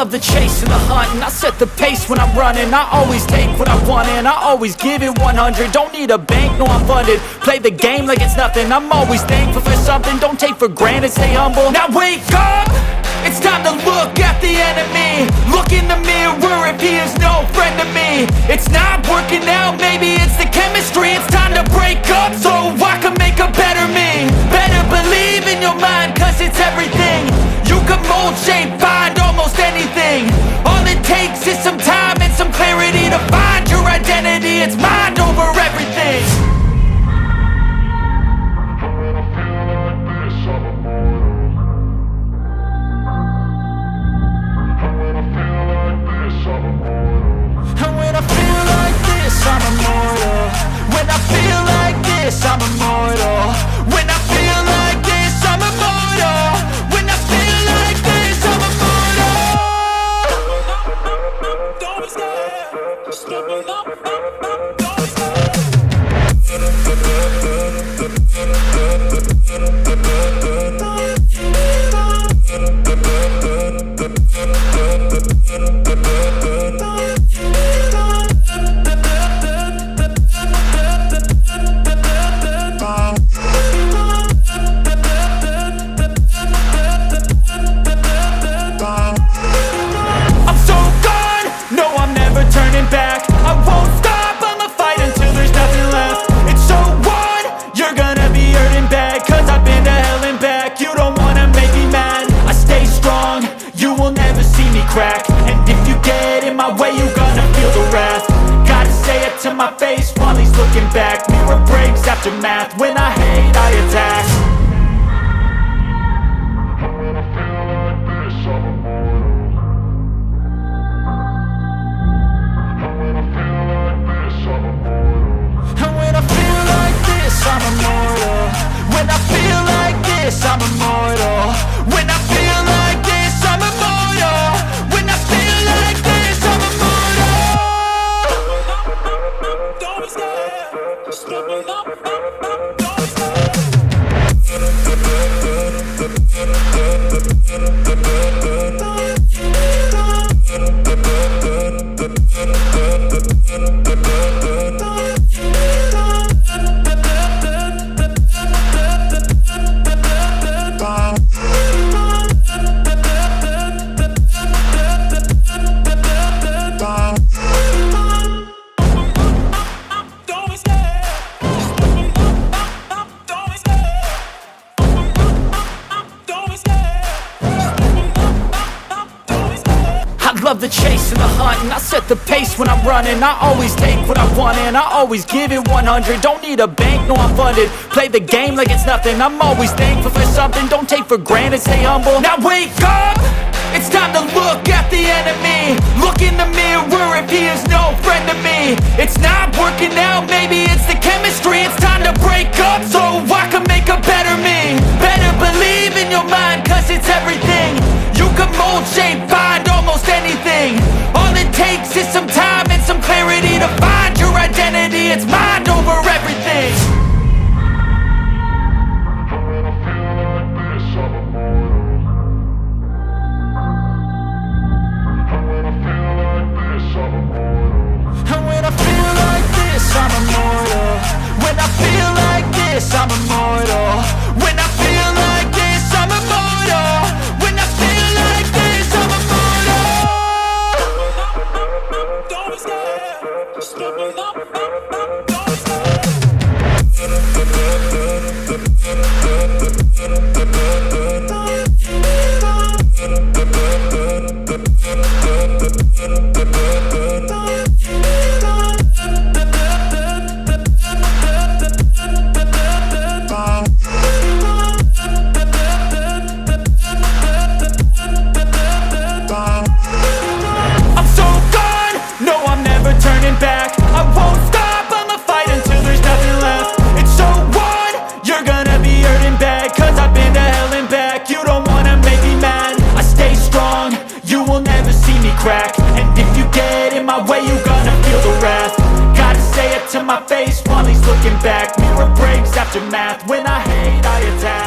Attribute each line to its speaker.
Speaker 1: love the chase and the hunt, and I set the pace when I'm running. I always take what I want and I always give it 100. Don't need a bank, no I'm funded. Play the game like it's nothing. I'm always thankful for something. Don't take for granted, stay humble. Now wake up! It's time to look at the enemy. Look in the mirror if he is no friend to me. It's not working out, maybe it's the chemistry. It's time to break up so I can make a better me. Better believe in your mind, cause it's everything. You can mold, shape, find almost anything. All it takes is some time and some clarity to find your identity. It's mind over everything. I'm immortal. When I feel like this, I'm immortal. When I feel like this, I'm immortal. When I feel like this, I'm immortal. Don't be scared. Just don't be crack. And if you get in my way, you gonna feel the wrath. Gotta say it to my face while he's looking back. Mirror breaks after math. When I hate, I attack. And when I feel like this, I'm immortal. When I feel like this, I'm immortal. When I feel like this, I'm immortal. When I feel like this, I'm immortal. Don't be scared. Just don't be scared. and I set the pace when I'm running. I always take what I want and I always give it 100. Don't need a bank, no I'm funded. Play the game like it's nothing. I'm always thankful for something. Don't take for granted, stay humble. Now wake up! It's time to look at the enemy. Look in the mirror if he is no friend to me. It's not working out, maybe it's the chemistry. It's time to break up so I can make a better me. Better believe in your mind, cause it's everything. You can mold, shape, find almost anything. All it takes is some time and some clarity to find your identity. It's mind over everything. I'm immortal. When I feel like this, I'm immortal. When I feel like this, I'm immortal. When I feel like this, I'm immortal. Don't stop, stop, don't stop. And if you get in my way, you gonna feel the wrath. Gotta say it to my face while he's looking back. Mirror breaks after math. When I hate, I attack.